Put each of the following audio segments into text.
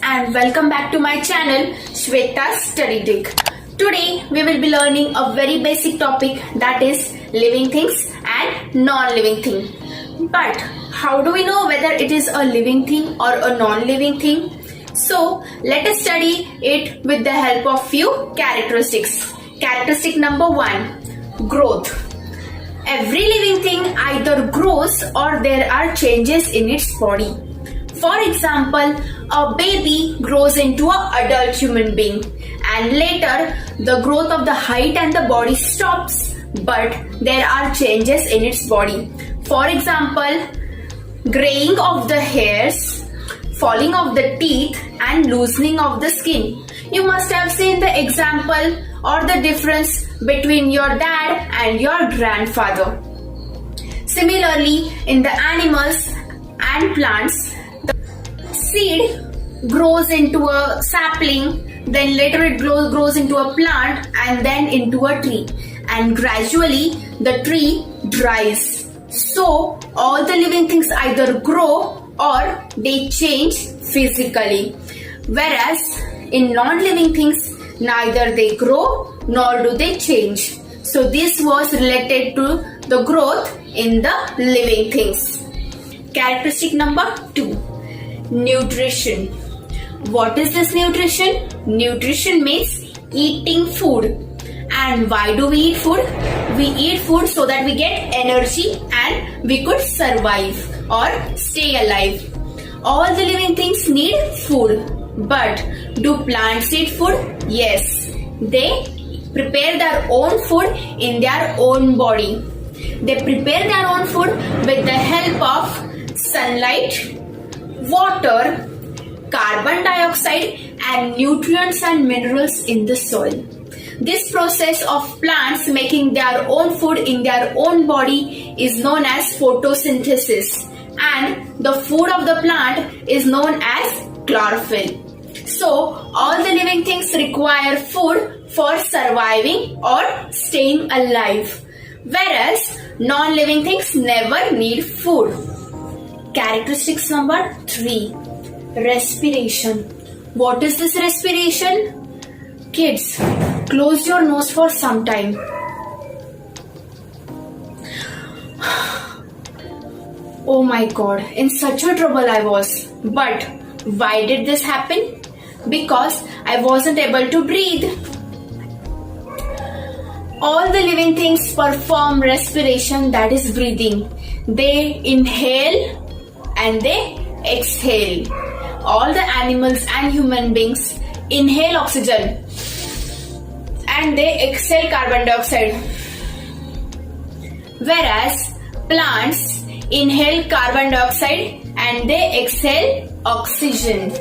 and welcome back to my channel Shweta's Study Trick. Today we will be learning a very basic topic, that is living things and non-living thing. But how do we know whether it is a living thing or a non-living thing? So let us study it with the help of few characteristics. Characteristic number 1, growth. Every living thing either grows or there are changes in its body. For example, a baby grows into an adult human being and later the growth of the height and the body stops, but there are changes in its body. For example, graying of the hairs, falling of the teeth and loosening of the skin. You must have seen the example or the difference between your dad and your grandfather. Similarly, in the animals and plants, the seed grows into a sapling, then later it grows into a plant and then into a tree, and gradually the tree dries. So all the living things either grow or they change physically, whereas in non-living things neither they grow nor do they change. So this was related to the growth in the living things. Characteristic number 2, nutrition. What is this nutrition? Nutrition means eating food. And why do we eat food? We eat food so that we get energy and we could survive or stay alive. All the living things need food. But do plants eat food? Yes. They prepare their own food in their own body. They prepare their own food with the help of sunlight, water, carbon dioxide and nutrients and minerals in the soil. This process of plants making their own food in their own body is known as photosynthesis, and the food of the plant is known as chlorophyll. So all the living things require food for surviving or staying alive, whereas non-living things never need food. Characteristics number 3, respiration. What is this respiration? Kids, close your nose for some time. Oh my god, in such a trouble I was. But why did this happen? Because I wasn't able to breathe. All the living things perform respiration, that is breathing. They inhale and they exhale. All the animals and human beings inhale oxygen and they exhale carbon dioxide. Whereas plants inhale carbon dioxide and they exhale oxygen.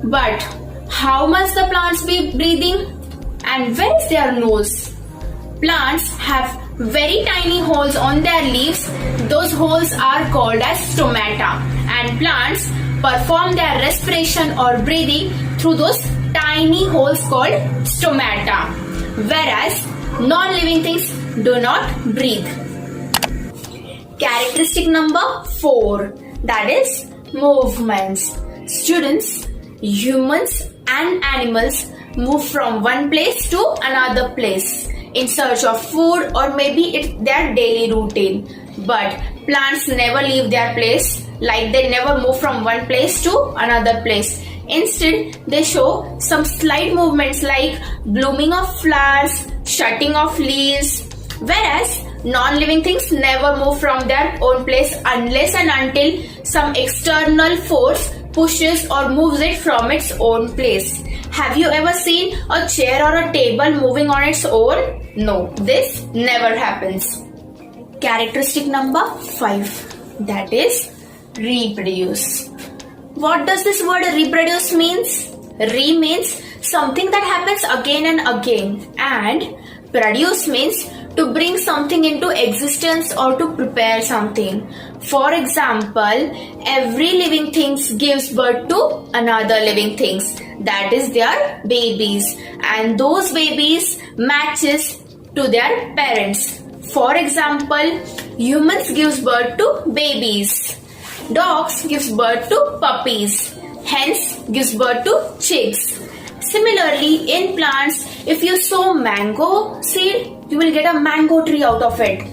But how must the plants be breathing? And where is their nose? Plants have very tiny holes on their leaves. Those holes are called as stomata, and plants perform their respiration or breathing through those tiny holes called stomata, whereas non-living things do not breathe. Characteristic number 4, that is movements. Students, humans and animals move from one place to another place in search of food, or maybe it's their daily routine. But plants never leave their place, like they never move from one place to another place. Instead, they show some slight movements like blooming of flowers, shutting of leaves, whereas non-living things never move from their own place unless and until some external force pushes or moves it from its own place. Have you ever seen a chair or a table moving on its own? No, this never happens. Characteristic number 5, that is reproduce. What does this word reproduce means? Re means something that happens again and again, and produce means to bring something into existence or to prepare something. For example, every living thing gives birth to another living things, that is their babies, and those babies matches to their parents. For example, humans gives birth to babies, dogs gives birth to puppies, hence gives birth to chicks. Similarly, in plants, if you sow mango seed, you will get a mango tree out of it.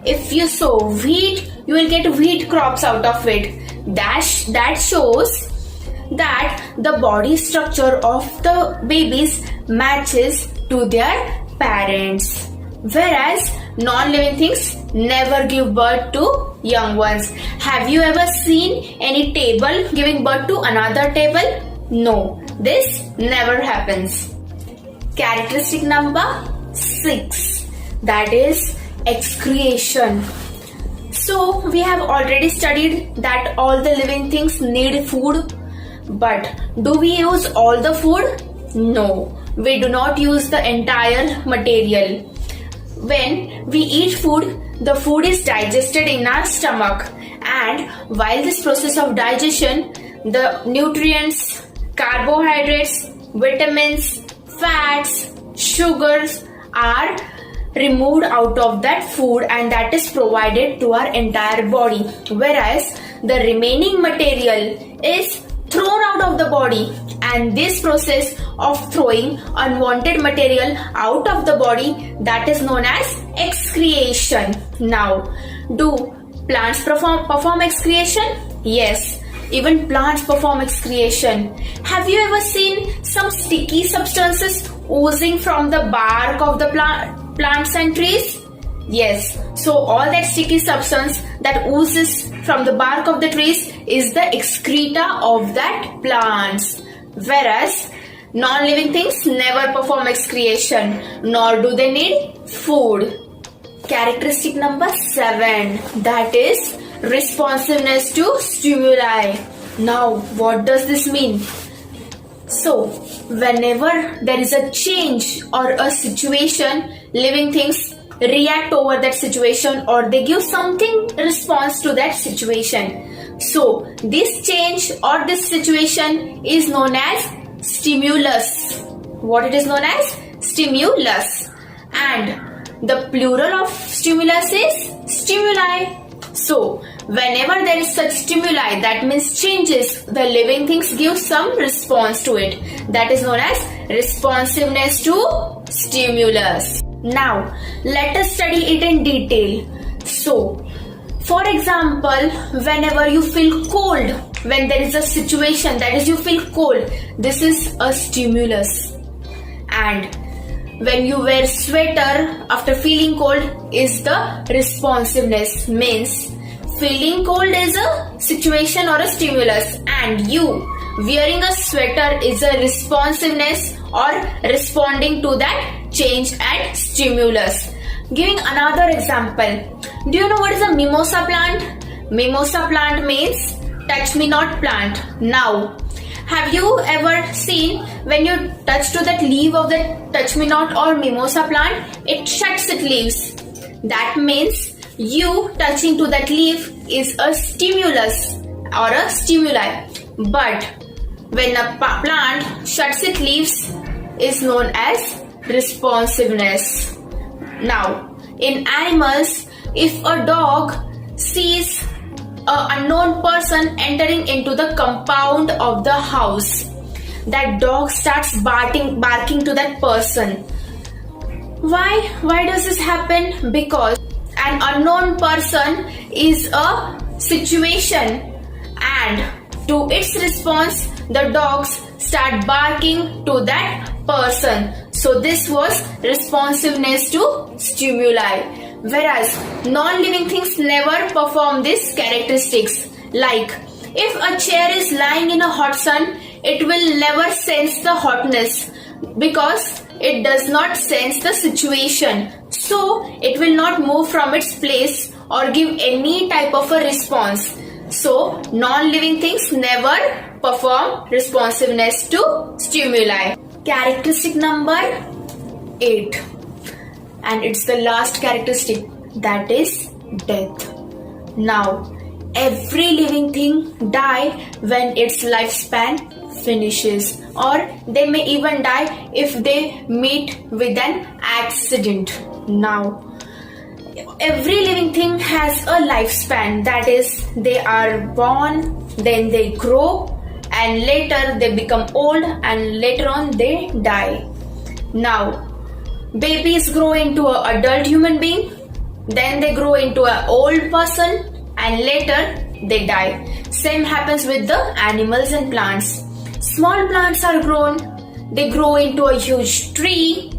If you sow wheat, you will get wheat crops out of it. That shows that the body structure of the babies matches to their parents. Whereas non-living things never give birth to young ones. Have you ever seen any table giving birth to another table? No, this never happens. Characteristic number 6, that is excretion. So we have already studied that all the living things need food, but do we use all the food? No, we do not use the entire material. When we eat food, the food is digested in our stomach, and while this process of digestion, the nutrients, carbohydrates, vitamins, fats, sugars are removed out of that food, and that is provided to our entire body, whereas the remaining material is thrown out of the body, and this process of throwing unwanted material out of the body, that is known as excretion. Now, do plants perform excretion? Yes, even plants perform excretion. Have you ever seen some sticky substances oozing from the bark of the plants and trees? Yes, so all that sticky substance that oozes from the bark of the trees is the excreta of that plants. Whereas non-living things never perform excretion, nor do they need food. Characteristic number 7, that is responsiveness to stimuli. Now, what does this mean? So, whenever there is a change or a situation, living things react over that situation, or they give something response to that situation. So, this change or this situation is known as stimulus. What it is known as? Stimulus. And the plural of stimulus is stimuli. So, whenever there is such stimuli, that means changes, the living things give some response to it. That is known as responsiveness to stimulus. Now, let us study it in detail. So, for example, whenever you feel cold, when there is a situation that is you feel cold, this is a stimulus. And when you wear sweater after feeling cold is the responsiveness, means feeling cold is a situation or a stimulus, and you wearing a sweater is a responsiveness or responding to that change and stimulus. Giving another example, do you know what is a mimosa plant? Mimosa plant means touch me not plant. Now, have you ever seen when you touch to that leaf of the touch me not or mimosa plant, it shuts its leaves. That means you touching to that leaf is a stimulus or a stimuli. But when a plant shuts its leaves is known as responsiveness. Now, in animals, if a dog sees an unknown person entering into the compound of the house, that dog starts barking to that person. Why does this happen? Because an unknown person is a situation, and to its response, the dogs start barking to that person. So this was responsiveness to stimuli. Whereas non-living things never perform these characteristics. Like if a chair is lying in a hot sun, it will never sense the hotness because it does not sense the situation. So it will not move from its place or give any type of a response. So non-living things never perform responsiveness to stimuli. Characteristic number 8. And it's the last characteristic, that is death. Now, every living thing die when its lifespan finishes, or they may even die if they meet with an accident. Now, every living thing has a lifespan, that is they are born, then they grow, and later they become old and later on they die. Now, babies grow into an adult human being, then they grow into an old person and later they die. Same happens with the animals and plants. Small plants are grown, they grow into a huge tree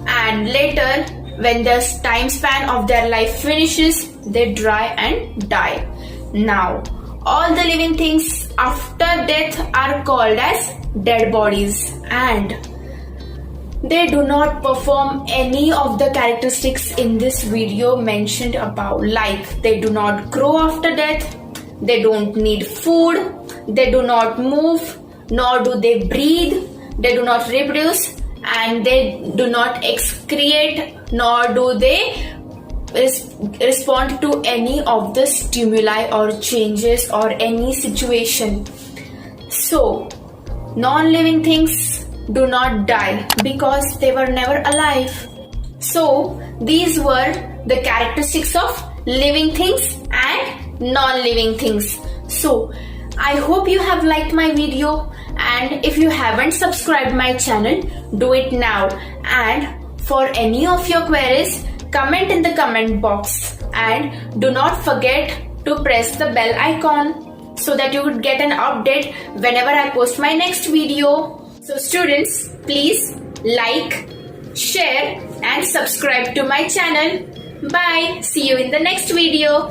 and later when the time span of their life finishes, they dry and die. Now, all the living things after death are called as dead bodies and they do not perform any of the characteristics in this video mentioned above. Like they do not grow after death, they don't need food, they do not move, nor do they breathe, they do not reproduce, and they do not excrete, nor do they respond to any of the stimuli or changes or any situation. So, non-living things do not die because they were never alive. So, these were the characteristics of living things and non-living things. So, I hope you have liked my video, and if you haven't subscribed my channel, do it now. And for any of your queries, comment in the comment box and do not forget to press the bell icon so that you would get an update whenever I post my next video. So students, please like, share and subscribe to my channel. Bye. See you in the next video.